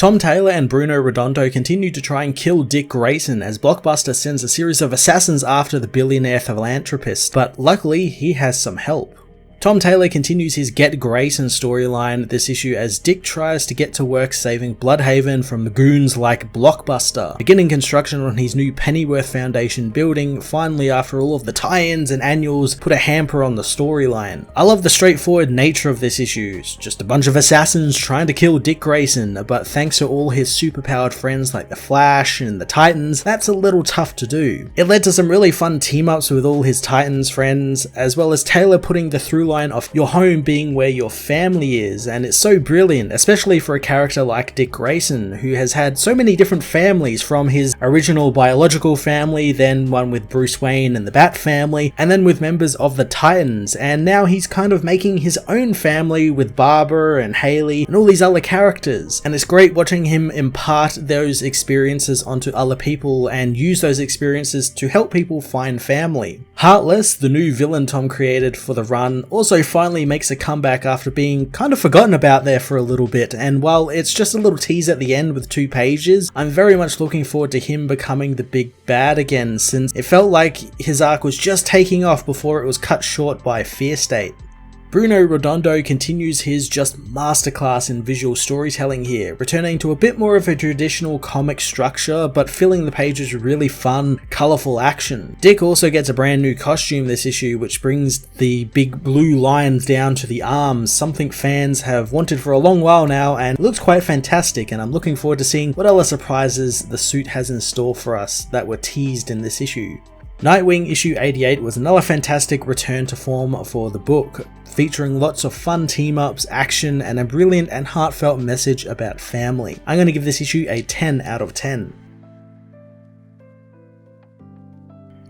Tom Taylor and Bruno Redondo continue to try and kill Dick Grayson as Blockbuster sends a series of assassins after the billionaire philanthropist, but luckily he has some help. Tom Taylor continues his Get Grayson storyline this issue as Dick tries to get to work saving Blüdhaven from the goons like Blockbuster, beginning construction on his new Pennyworth Foundation building, finally after all of the tie-ins and annuals put a hamper on the storyline. I love the straightforward nature of this issue, it's just a bunch of assassins trying to kill Dick Grayson, but thanks to all his superpowered friends like the Flash and the Titans, that's a little tough to do. It led to some really fun team-ups with all his Titans friends, as well as Taylor putting the through line of your home being where your family is, and it's so brilliant, especially for a character like Dick Grayson, who has had so many different families, from his original biological family, then one with Bruce Wayne and the Bat family, and then with members of the Titans, and now he's kind of making his own family with Barbara and Haley and all these other characters, and it's great watching him impart those experiences onto other people and use those experiences to help people find family. Heartless, the new villain Tom created for the run, also finally makes a comeback after being kind of forgotten about there for a little bit, and while it's just a little tease at the end with 2 pages, I'm very much looking forward to him becoming the big bad again, since it felt like his arc was just taking off before it was cut short by Fear State. Bruno Redondo continues his just masterclass in visual storytelling here, returning to a bit more of a traditional comic structure, but filling the pages with really fun, colourful action. Dick also gets a brand new costume this issue, which brings the big blue lines down to the arms, something fans have wanted for a long while now, and looks quite fantastic, and I'm looking forward to seeing what other surprises the suit has in store for us that were teased in this issue. Nightwing issue 88 was another fantastic return to form for the book, featuring lots of fun team-ups, action, and a brilliant and heartfelt message about family. I'm going to give this issue a 10 out of 10.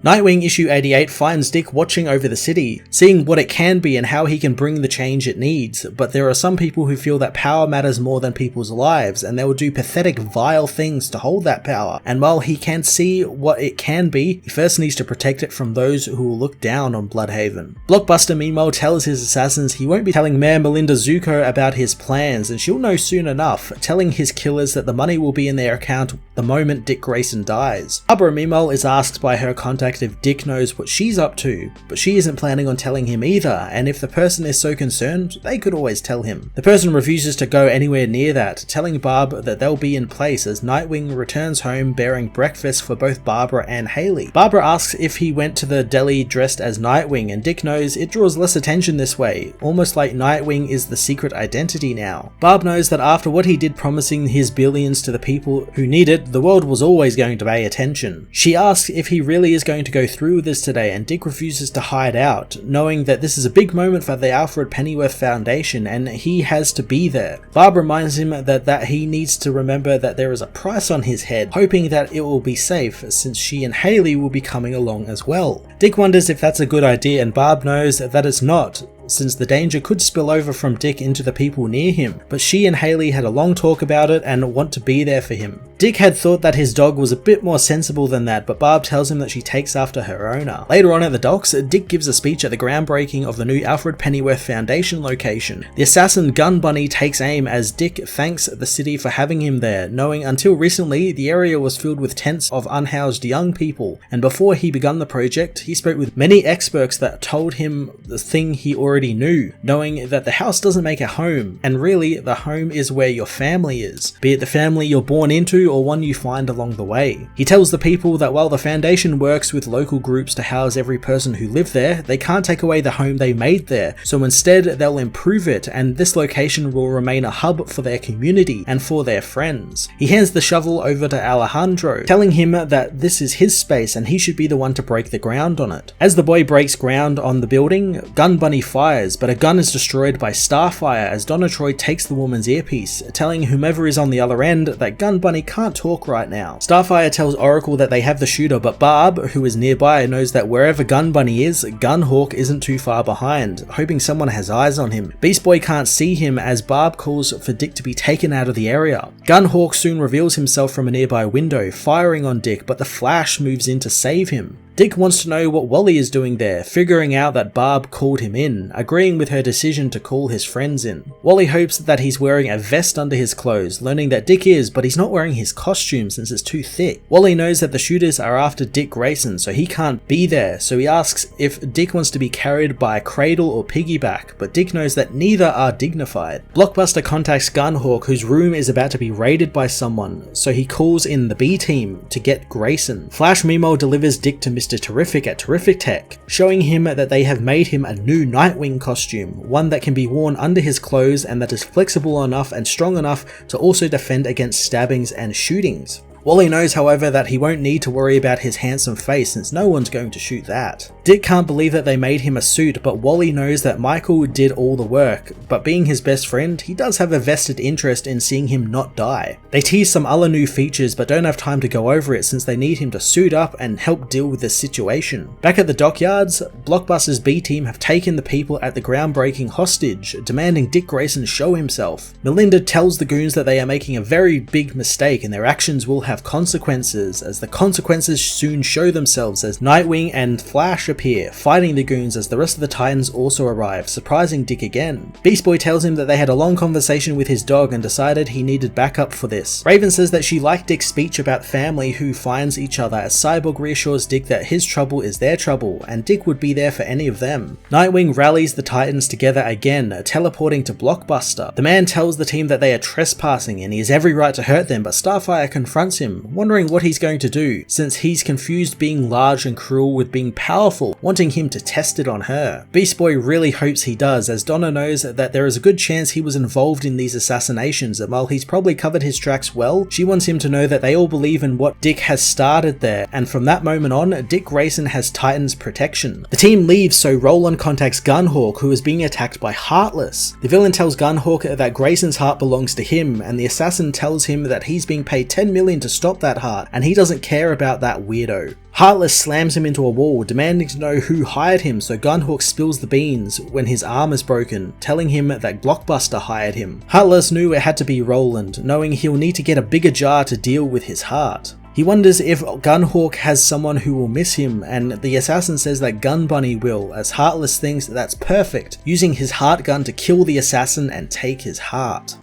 Nightwing issue 88 finds Dick watching over the city, seeing what it can be and how he can bring the change it needs, but there are some people who feel that power matters more than people's lives, and they will do pathetic, vile things to hold that power, and while he can see what it can be, he first needs to protect it from those who will look down on Blüdhaven. Blockbuster meanwhile tells his assassins he won't be telling Mayor Melinda Zuko about his plans, and she'll know soon enough, telling his killers that the money will be in their account the moment Dick Grayson dies. Barbara meanwhile is asked by her contact if Dick knows what she's up to, but she isn't planning on telling him either, and if the person is so concerned, they could always tell him. The person refuses to go anywhere near that, telling Barb that they'll be in place as Nightwing returns home bearing breakfast for both Barbara and Haley. Barbara asks if he went to the deli dressed as Nightwing, and Dick knows it draws less attention this way, almost like Nightwing is the secret identity now. Barb knows that after what he did promising his billions to the people who need it, the world was always going to pay attention. She asks if he really is going to go through with this today, and Dick refuses to hide out, knowing that this is a big moment for the Alfred Pennyworth Foundation and he has to be there. Barb reminds him that he needs to remember that there is a price on his head, hoping that it will be safe since she and Haley will be coming along as well. Dick wonders if that's a good idea, and Barb knows that it's not, since the danger could spill over from Dick into the people near him, but she and Haley had a long talk about it and want to be there for him. Dick had thought that his dog was a bit more sensible than that, but Barb tells him that she takes after her owner. Later on at the docks, Dick gives a speech at the groundbreaking of the new Alfred Pennyworth Foundation location. The assassin Gun Bunny takes aim as Dick thanks the city for having him there, knowing until recently the area was filled with tents of unhoused young people, and before he began the project, he spoke with many experts that told him the thing he already knew, knowing that the house doesn't make a home, and really the home is where your family is, be it the family you're born into or one you find along the way. He tells the people that while the foundation works with local groups to house every person who lived there, they can't take away the home they made there, so instead they'll improve it, and this location will remain a hub for their community and for their friends. He hands the shovel over to Alejandro, telling him that this is his space and he should be the one to break the ground on it. As the boy breaks ground on the building, Gun Bunny fires, but a gun is destroyed by Starfire as Donna Troy takes the woman's earpiece, telling whomever is on the other end that Gun Bunny can't talk right now. Starfire tells Oracle that they have the shooter, but Barb, who is nearby, knows that wherever Gun Bunny is, Gunhawk isn't too far behind, hoping someone has eyes on him. Beast Boy can't see him as Barb calls for Dick to be taken out of the area. Gunhawk soon reveals himself from a nearby window, firing on Dick, but the Flash moves in to save him. Dick wants to know what Wally is doing there, figuring out that Barb called him in, agreeing with her decision to call his friends in. Wally hopes that he's wearing a vest under his clothes, learning that Dick is, but he's not wearing his costume since it's too thick. Wally knows that the shooters are after Dick Grayson, so he can't be there, so he asks if Dick wants to be carried by a cradle or piggyback, but Dick knows that neither are dignified. Blockbuster contacts Gunhawk, whose room is about to be raided by someone, so he calls in the B team to get Grayson. Flash meanwhile delivers Dick to Mr. Terrific at Terrific Tech, showing him that they have made him a new Nightwing costume, one that can be worn under his clothes and that is flexible enough and strong enough to also defend against stabbings and shootings. Wally knows, however, that he won't need to worry about his handsome face since no one's going to shoot that. Dick can't believe that they made him a suit, but Wally knows that Michael did all the work, but being his best friend, he does have a vested interest in seeing him not die. They tease some other new features but don't have time to go over it since they need him to suit up and help deal with this situation. Back at the dockyards, Blockbuster's B team have taken the people at the groundbreaking hostage, demanding Dick Grayson show himself. Melinda tells the goons that they are making a very big mistake and their actions will have consequences, as the consequences soon show themselves as Nightwing and Flash appear, fighting the goons as the rest of the Titans also arrive, surprising Dick again. Beast Boy tells him that they had a long conversation with his dog and decided he needed backup for this. Raven says that she liked Dick's speech about family who finds each other, as Cyborg reassures Dick that his trouble is their trouble, and Dick would be there for any of them. Nightwing rallies the Titans together again, teleporting to Blockbuster. The man tells the team that they are trespassing and he has every right to hurt them, but Starfire confronts him, wondering what he's going to do, since he's confused being large and cruel with being powerful, wanting him to test it on her. Beast Boy really hopes he does, as Donna knows that there is a good chance he was involved in these assassinations, and while he's probably covered his tracks well, she wants him to know that they all believe in what Dick has started there, and from that moment on, Dick Grayson has Titan's protection. The team leaves, so Roland contacts Gunhawk, who is being attacked by Heartless. The villain tells Gunhawk that Grayson's heart belongs to him, and the assassin tells him that he's being paid $10 million to stop that heart, and he doesn't care about that weirdo. Heartless slams him into a wall, demanding to know who hired him, so Gunhawk spills the beans when his arm is broken, telling him that Blockbuster hired him. Heartless knew it had to be Roland, knowing he'll need to get a bigger jar to deal with his heart. He wonders if Gunhawk has someone who will miss him, and the assassin says that Gun Bunny will, as Heartless thinks that's perfect, using his heart gun to kill the assassin and take his heart.